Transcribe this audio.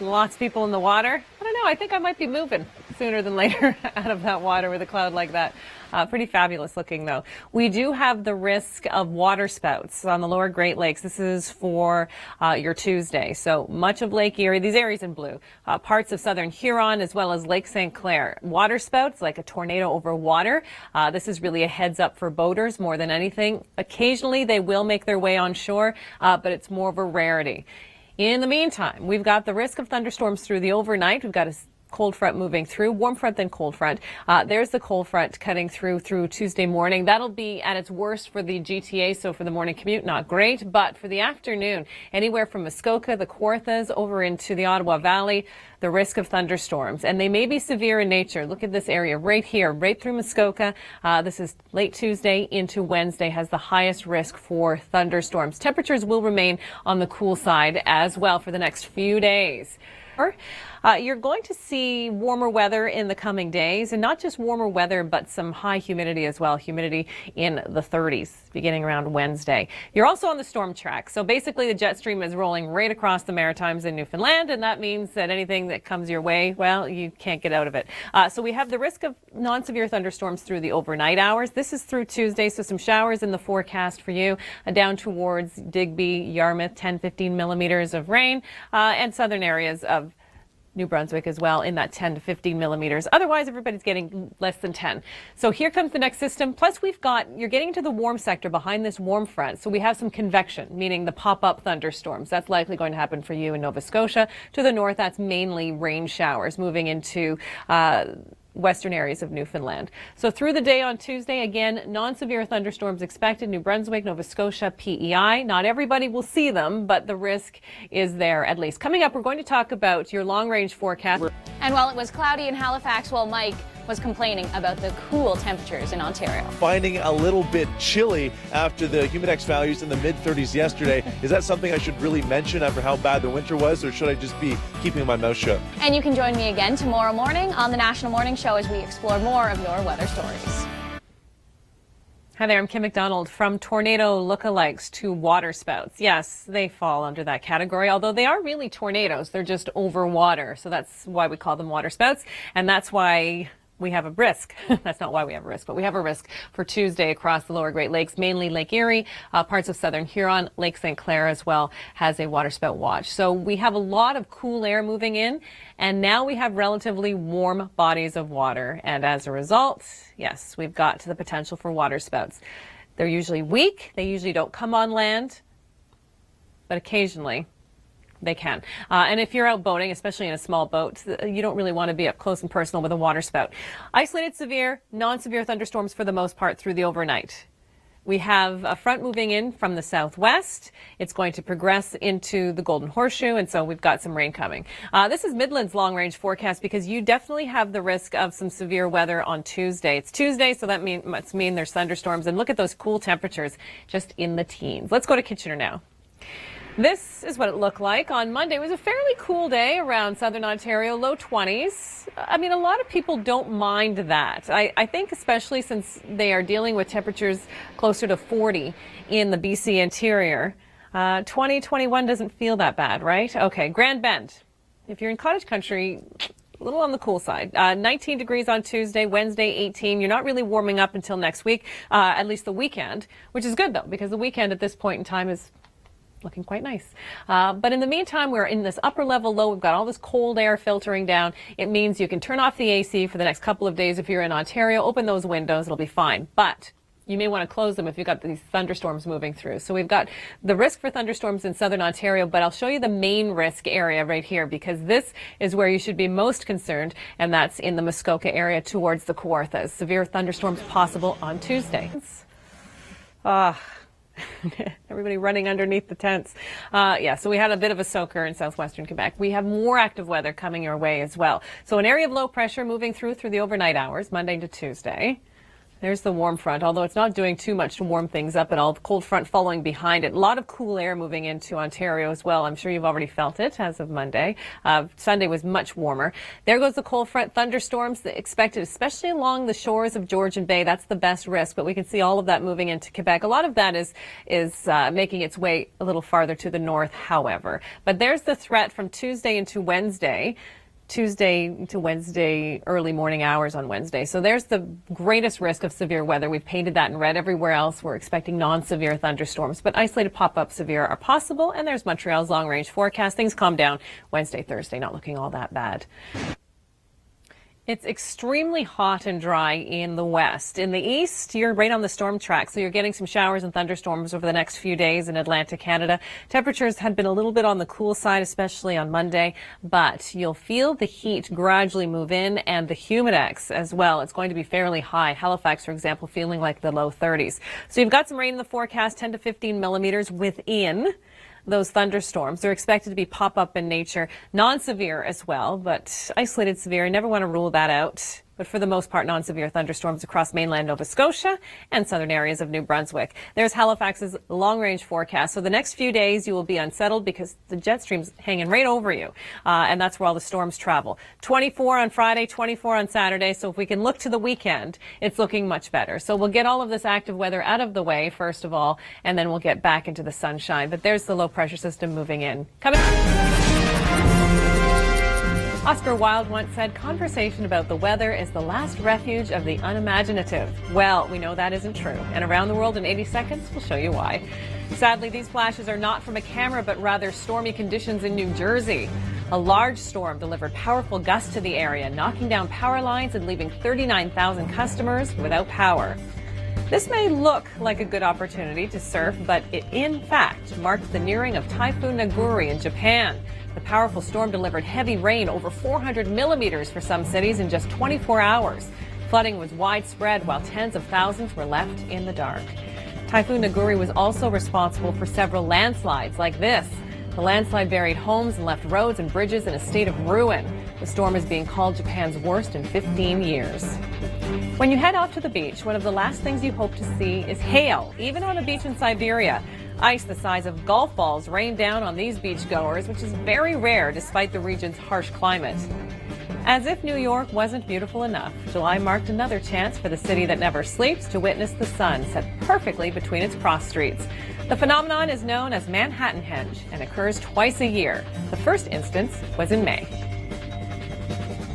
Lots of people in the water. I don't know. I think I might be moving sooner than later out of that water with a cloud like that. Pretty fabulous looking, though. We do have the risk of water spouts on the lower Great Lakes. This is for your Tuesday. So much of Lake Erie, these areas in blue, parts of southern Huron, as well as Lake St. Clair. Water spouts, like a tornado over water. This is really a heads up for boaters more than anything. Occasionally, they will make their way on shore, but it's more of a rarity. In the meantime, we've got the risk of thunderstorms through the overnight. We've got a cold front moving through, warm front then cold front. There's the cold front cutting through Tuesday morning. That'll be at its worst for the GTA, so for the morning commute, not great. But for the afternoon, anywhere from Muskoka, the Kawarthas, over into the Ottawa Valley, the risk of thunderstorms. And they may be severe in nature. Look at this area right here, right through Muskoka. This is late Tuesday into Wednesday, has the highest risk for thunderstorms. Temperatures will remain on the cool side as well for the next few days. You're going to see warmer weather in the coming days, and not just warmer weather, but some high humidity as well. Humidity in the 30s beginning around Wednesday. You're also on the storm track. So basically the jet stream is rolling right across the Maritimes in Newfoundland, and that means that anything that comes your way, well, you can't get out of it. So we have the risk of non-severe thunderstorms through the overnight hours. This is through Tuesday, so some showers in the forecast for you down towards Digby, Yarmouth, 10-15 millimeters of rain, and southern areas of New Brunswick as well in that 10 to 15 millimeters. Otherwise, everybody's getting less than 10. So here comes the next system. Plus, you're getting into the warm sector behind this warm front. So we have some convection, meaning the pop-up thunderstorms. That's likely going to happen for you in Nova Scotia. To the north, that's mainly rain showers moving into western areas of Newfoundland. So through the day on Tuesday, again, non-severe thunderstorms expected. New Brunswick, Nova Scotia, PEI. Not everybody will see them, but the risk is there at least. Coming up, we're going to talk about your long-range forecast. And while it was cloudy in Halifax, well, Mike was complaining about the cool temperatures in Ontario. Finding a little bit chilly after the humidex values in the mid-30s yesterday. Is that something I should really mention after how bad the winter was, or should I just be keeping my mouth shut? And you can join me again tomorrow morning on the National Morning Show as we explore more of your weather stories. Hi there, I'm Kim MacDonald. From tornado lookalikes to water spouts. Yes, they fall under that category, although they are really tornadoes. They're just over water. So that's why we call them water spouts. And that's why we have a risk. That's not why we have a risk, but we have a risk for Tuesday across the lower Great Lakes, mainly Lake Erie, parts of southern Huron, Lake St. Clair as well has a water spout watch. So we have a lot of cool air moving in, and now we have relatively warm bodies of water. And as a result, yes, we've got the potential for water spouts. They're usually weak. They usually don't come on land, but occasionally they can. And if you're out boating, especially in a small boat, you don't really want to be up close and personal with a water spout. Isolated severe, non-severe thunderstorms for the most part through the overnight. We have a front moving in from the southwest. It's going to progress into the Golden Horseshoe, and so we've got some rain coming. This is Midland's long-range forecast because you definitely have the risk of some severe weather on Tuesday. It's Tuesday, so that must mean there's thunderstorms. And look at those cool temperatures just in the teens. Let's go to Kitchener now. This is what it looked like on Monday. It was a fairly cool day around southern Ontario, low 20s. I mean, a lot of people don't mind that. I think especially since they are dealing with temperatures closer to 40 in the BC interior. 2021 doesn't feel that bad, right? Okay, Grand Bend. If you're in cottage country, a little on the cool side. 19 degrees on Tuesday, Wednesday 18. You're not really warming up until next week, at least the weekend, which is good though, because the weekend at this point in time is looking quite nice. But in the meantime, we're in this upper level low. We've got all this cold air filtering down. It means you can turn off the AC for the next couple of days if you're in Ontario. Open those windows. It'll be fine. But you may want to close them if you've got these thunderstorms moving through. So we've got the risk for thunderstorms in southern Ontario, but I'll show you the main risk area right here because this is where you should be most concerned, and that's in the Muskoka area towards the Kawarthas. Severe thunderstorms possible on Tuesday. Everybody running underneath the tents. Yeah, so we had a bit of a soaker in southwestern Quebec. We have more active weather coming your way as well. So an area of low pressure moving through the overnight hours, Monday to Tuesday. There's the warm front, although it's not doing too much to warm things up at all. The cold front following behind it. A lot of cool air moving into Ontario as well. I'm sure you've already felt it as of Monday. Sunday was much warmer. There goes the cold front. Thunderstorms expected, especially along the shores of Georgian Bay. That's the best risk, but we can see all of that moving into Quebec. A lot of that is making its way a little farther to the north, however. But there's the threat from Tuesday into Wednesday. Tuesday into Wednesday, early morning hours on Wednesday. So there's the greatest risk of severe weather. We've painted that in red. Everywhere else, we're expecting non-severe thunderstorms, but isolated pop-up severe are possible. And there's Montreal's long-range forecast. Things calm down Wednesday, Thursday, not looking all that bad. It's extremely hot and dry in the west. In the east, you're right on the storm track, so you're getting some showers and thunderstorms over the next few days in Atlantic Canada. Temperatures had been a little bit on the cool side, especially on Monday, but you'll feel the heat gradually move in and the humidex as well. It's going to be fairly high. Halifax, for example, feeling like the low 30s. So you've got some rain in the forecast, 10 to 15 millimeters within those thunderstorms. They're expected to be pop-up in nature, non-severe as well, but isolated severe. I never want to rule that out. But for the most part, non-severe thunderstorms across mainland Nova Scotia and southern areas of New Brunswick. There's Halifax's long-range forecast. So the next few days you will be unsettled because the jet stream's hanging right over you. And that's where all the storms travel. 24 on Friday, 24 on Saturday. So if we can look to the weekend, it's looking much better. So we'll get all of this active weather out of the way, first of all, and then we'll get back into the sunshine. But there's the low-pressure system moving in. Coming Oscar Wilde once said, "Conversation about the weather is the last refuge of the unimaginative." Well, we know that isn't true. And around the world in 80 seconds, we'll show you why. Sadly, these flashes are not from a camera, but rather stormy conditions in New Jersey. A large storm delivered powerful gusts to the area, knocking down power lines and leaving 39,000 customers without power. This may look like a good opportunity to surf, but it in fact marks the nearing of Typhoon Naguri in Japan. The powerful storm delivered heavy rain, over 400 millimeters for some cities in just 24 hours. Flooding was widespread while tens of thousands were left in the dark. Typhoon Naguri was also responsible for several landslides like this. The landslide buried homes and left roads and bridges in a state of ruin. The storm is being called Japan's worst in 15 years. When you head off to the beach, one of the last things you hope to see is hail, even on a beach in Siberia. Ice the size of golf balls rained down on these beachgoers, which is very rare despite the region's harsh climate. As if New York wasn't beautiful enough, July marked another chance for the city that never sleeps to witness the sun set perfectly between its cross streets. The phenomenon is known as Manhattan Henge and occurs twice a year. The first instance was in May.